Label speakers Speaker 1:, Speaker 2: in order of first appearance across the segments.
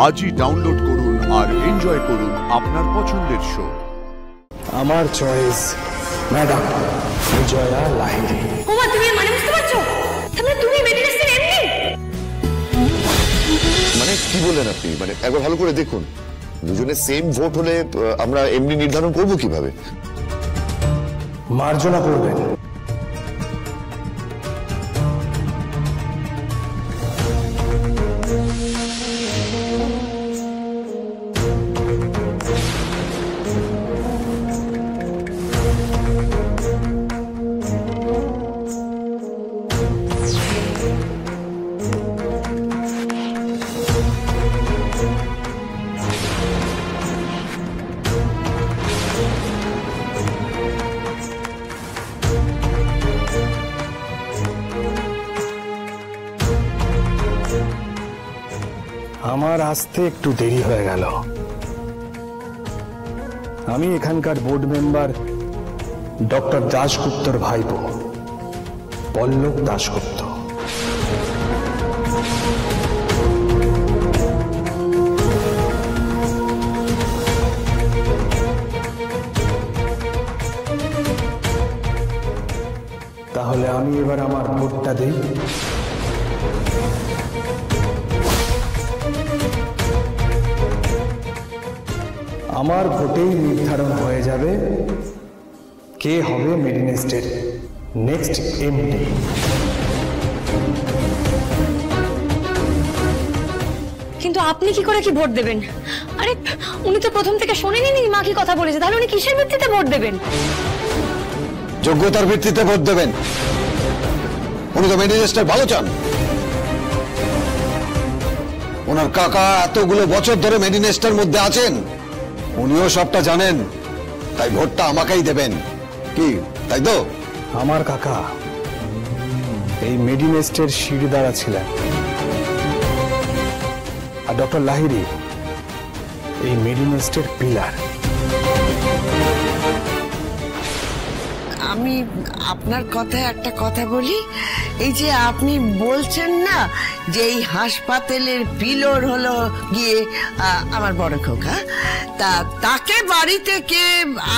Speaker 1: আজই ডাউনলোড করুন আর এনজয় করুন আপনার পছন্দের শো।
Speaker 2: আমার চয়েস ম্যাডাম বিজয়া লাহিড়ী।
Speaker 3: ওমা, তুমি মানে বুঝতে পারছো? তাহলে তুমি মেডিটেশন এমনি?
Speaker 4: মানে কি বলেন আপনি? মানে একবার ভালো করে দেখুন, দুজনে সেম ভোট হলে আমরা এমনি নির্ধারণ করব কিভাবে?
Speaker 2: মার্জনা করবেন। আমার আসতে একটু দেরি হয়ে গেল। আমি এখানকার বোর্ড মেম্বার ডক্টর দাশগুপ্তর ভাইপো পল্লব দাশগুপ্ত। তাহলে আমি এবার আমার ভোটটা দিই। আমার ভোটেই নির্ধারণ হয়ে যাবে কে হবে মেডিনেস্টের নেক্সট এমডি।
Speaker 3: কিন্তু আপনি কি করে কি ভোট দেবেন? আরে উনি তো প্রথম থেকে শোনেনি মা কি কথা বলেছে, তাহলে উনি কিসের ভিত্তিতে ভোট দেবেন?
Speaker 4: যোগ্যতার ভিত্তিতে ভোট দেবেন। উনি তো মেডিনেস্টের ভালো চান। ওনার কাকা এতগুলো বছর ধরে মেডিনেস্টের মধ্যে আছেন, উনিও সবটা জানেন, তাই ভোটটা আমাকেই দেবেন। কি তাই তো?
Speaker 2: আমার কাকা এই মেডিনেস্টের শিরদাঁড়া ছিলেন, আর ডক্টর লাহিড়ী এই মেডিনেস্টের পিলার।
Speaker 5: আমি আপনার কথায় একটা কথা বলি, এই যে আপনি বলছেন না যে এই হাসপাতালের পিলর হলো গিয়ে আমার বড় খোকা, তাকে বাড়িতে কে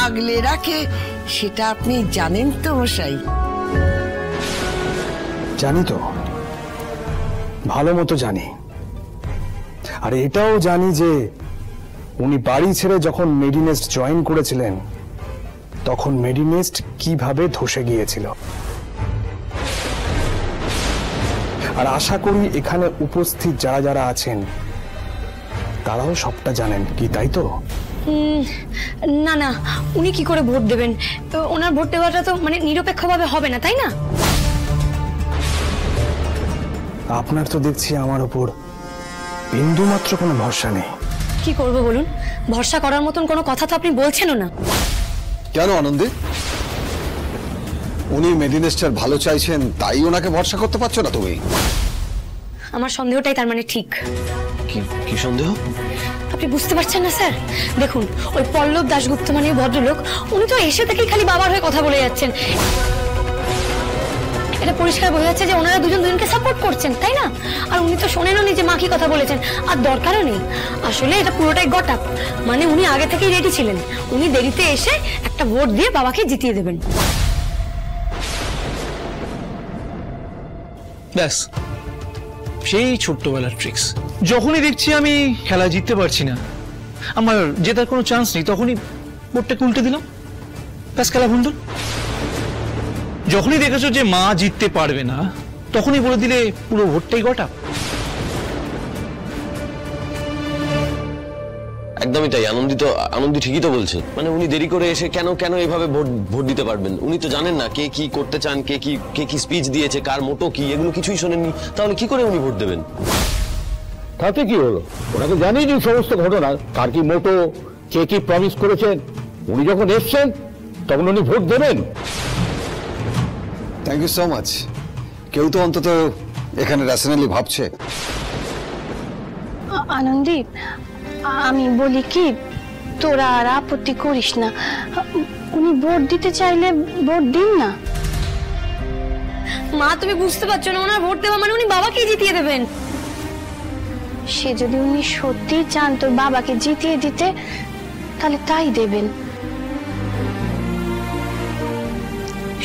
Speaker 5: আগলে রাখে সেটা আপনি জানেন তো মশাই?
Speaker 2: জানি তো, ভালো মতো জানি। আর এটাও জানি যে উনি বাড়ি ছেড়ে যখন মেডিনেস্ট জয়েন করেছিলেন তখন মেডিনেস্ট কিভাবে ধসে গিয়েছিল। আর আশা করি এখানে উপস্থিত যারা যারা আছেন তারাও সবটা জানেন, কি তাই তো?
Speaker 3: না না, উনি কি করে ভোট দেবেন? ওনার ভোট দেওয়াটা তো মানে নিরপেক্ষভাবে হবে না, তাই না?
Speaker 2: আপনার তো দেখছি আমার উপর বিন্দু মাত্র কোনো ভরসা নেই।
Speaker 3: কি করব বলুন? ভরসা করার মতন কোনো কথা তো আপনি বলছেনও না।
Speaker 4: কেন আনন্দে? উনি মেডিনেস্টের ভালো চাইছেন তাই ওনাকে ভরসা করতে পারছো না তুমি?
Speaker 3: আমার সন্দেহটাই তার মানে ঠিক।
Speaker 4: কি সন্দেহ?
Speaker 3: আপনি বুঝতে পারছেন না স্যার? দেখুন, ওই পল্লব দাশগুপ্ত মানে ভদ্রলোক, উনি তো এসে থেকেই খালি বাবার হয়ে কথা বলে যাচ্ছেন। এটা পরিষ্কার বোঝা যাচ্ছে যে ওনারা দুজন দুজনকে সাপোর্ট করছেন, তাই না? আর উনি তো শোনেনও নি যে মা কি কথা বলেছেন, আর দরকারও নেই। আসলে এটা পুরোটাই গট-আপ। মানে উনি আগে থেকেই রেডি ছিলেন, উনি দেরিতে এসে একটা ভোট দিয়ে বাবাকে জিতিয়ে দেবেন।
Speaker 6: ব্যাস, সেই ছোট্টবেলার ট্রিক্স। যখনই দেখছি আমি খেলা জিততে পারছি না, আমার জেতার কোনো চান্স নেই, তখনই ভোটটাকে উল্টে দিলাম, ব্যাস খেলা ভণ্ডুল। যখনই দেখেছো যে মা জিততে পারবে না তখনই বলে দিলে পুরো ভোটটাই গটা।
Speaker 7: একদমই তাই। আনন্দি ঠিকই তো বলছে। মানে উনি দেরি করে এসে কেন এভাবে ভোট দিতে পারবেন? উনি তো জানেন না কে কি করতে চান, কে কি স্পিচ দিয়েছে, কার মোটো কি, এগুলো কিছুই শোনেননি। তাহলে কি করে উনি ভোট দেবেন?
Speaker 8: তাতে কি হলো? ওনাকে জানিয়ে দিন সমস্ত ঘটনা, কার কি মোটো, কে কি প্রমিস করেছেন। উনি যখন এসছেন তখন উনি ভোট দেবেন।
Speaker 4: Thank you so much. কেউ তো অন্তত এখানে রেশনালি ভাবছে।
Speaker 9: আনন্দি, আমি বলি কি, তোরা আর আপত্তি করিস না। উনি ভোট দিতে চাইলে ভোট দিন না।
Speaker 3: মা, তুমি বুঝতে পারছো না? ওনার ভোট দেওয়া মানে উনি বাবাকেই জিতিয়ে দেবেন।
Speaker 9: সে যদি উনি সত্যি চান তোর বাবাকে জিতিয়ে দিতে, তাহলে তাই দেবেন।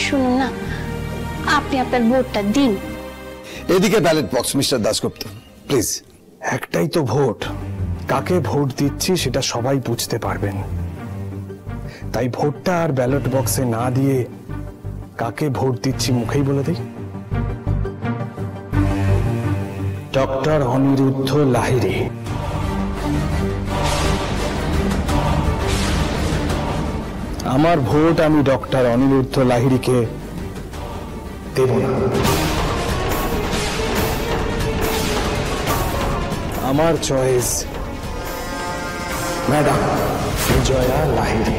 Speaker 9: শুনুন না, আপনি আপনার ভোটটা দিন।
Speaker 4: এদিকে ballot box mister Dasgupta, please.
Speaker 2: একটাই তো ভোট, কাকে ভোট দিচ্ছি সেটা সবাই বুঝতে পারবেন। তাই ভোটটা আর ব্যালট বক্সে না দিয়ে কাকে ভোট দিচ্ছি মুখেই বলে দিই। ডক্টর অনিরুদ্ধ লাহিড়ী। আমার ভোট আমি ডক্টর অনিরুদ্ধ লাহিড়ীকে দেব না। আমার চয়েস ম্যাডাম বিজয়া লাহিড়ী।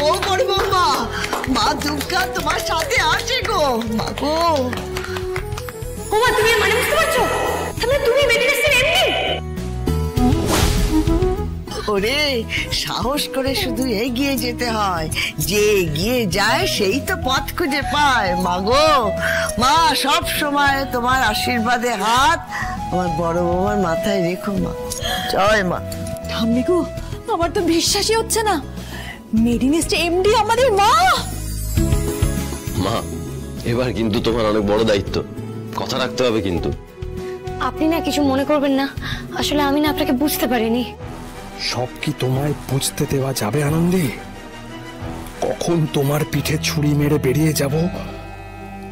Speaker 5: ও বড় বৌমা, মা দুর্গা তোমার সাথে আছে গো। মা গো,
Speaker 3: ওমা তুমি এর মানে বুঝতে পারছো? তাহলে তুমি মেডিনেস্টের এমডি?
Speaker 5: ওরে সাহস করে শুধু এগিয়ে যেতে হয়, যে এগিয়ে যায় সেই তো পথ খুঁজে পায়। মা গো, মা সব সময় তোমার আশীর্বাদে হাত আমার বড় বৌমার মাথায় রেখো মা। জয় মা।
Speaker 10: ঠাম্মি গো, আমার তো বিশ্বাসই হচ্ছে না, মেডিনেস্ট এমডি আমাদের মা।
Speaker 7: মা, এবার কিন্তু তোমার অনেক বড় দায়িত্ব, কথা রাখতে হবে কিন্তু।
Speaker 3: আপনি না কিছু মনে করবেন না, আসলে আমি না আপনাকে বুঝতে পারিনি।
Speaker 2: সব কি তোমায় বুঝতে দেওয়া যাবে আনন্দী? কখন তোমার পিঠে ছুরি মেরে বেরিয়ে যাব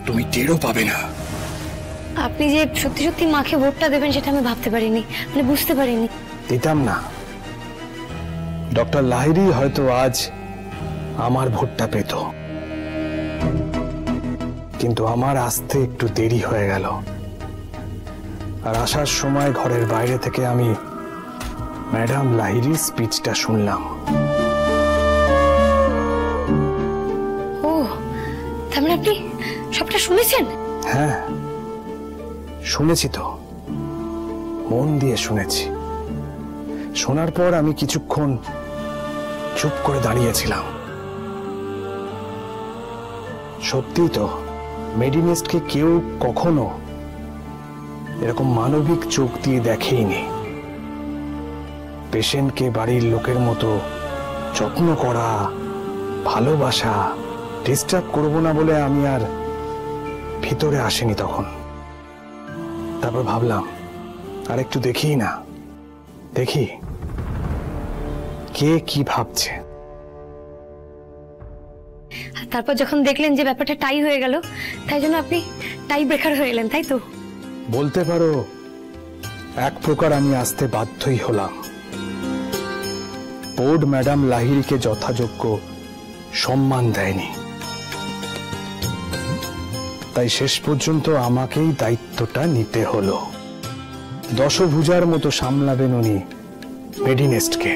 Speaker 2: তুমি টেরও পাবে না।
Speaker 3: আপনি যে সত্যি সত্যি মাকে ভোটটা দেবেন সেটা আমি ভাবতে পারিনি, মানে বুঝতে পারিনি।
Speaker 2: দিতাম না। ডক্টর লাহিড়ী হয়তো আজ আমার ভোটটা পেত, কিন্তু আমার আসতে একটু দেরি হয়ে গেল। আর আসার সময় ঘরের বাইরে থেকে আমি ম্যাডাম লাহিড়ীর স্পিচটা শুনলাম।
Speaker 3: ও, তার মানে আপনি সবটা শুনেছেন?
Speaker 2: হ্যাঁ, শুনেছি তো, মন দিয়ে শুনেছি। শোনার পর আমি কিছুক্ষণ চুপ করে দাঁড়িয়েছিলাম। সত্যি তো, মেডিনেস্টকে কেউ কখনো এরকম মানবিক চোখ দিয়ে দেখেইনি। পেশেন্টকে বাড়ির লোকের মতো যত্ন করা, ভালোবাসা, ডিস্টার্ব করব না বলে আমি আর ভিতরে আসিনি তখন। তারপর ভাবলাম আর একটু দেখি না, দেখি কে কি ভাবছে।
Speaker 3: তারপর যখন দেখলেন যে ব্যাপারটা টাই হয়ে গেল, তাই জন্য আপনি টাই ব্রেকার হয়ে এলেন, তাই তো?
Speaker 2: বলতে পারো এক প্রকার আমি আসতে বাধ্যই হলাম। বোর্ড ম্যাডাম লাহিড়ীকে যথাযোগ্য সম্মান দেয়নি, তাই শেষ পর্যন্ত আমাকেই দায়িত্বটা নিতে হলো। দশভুজার মতো সামলাবেন উনি মেডিনেস্টকে।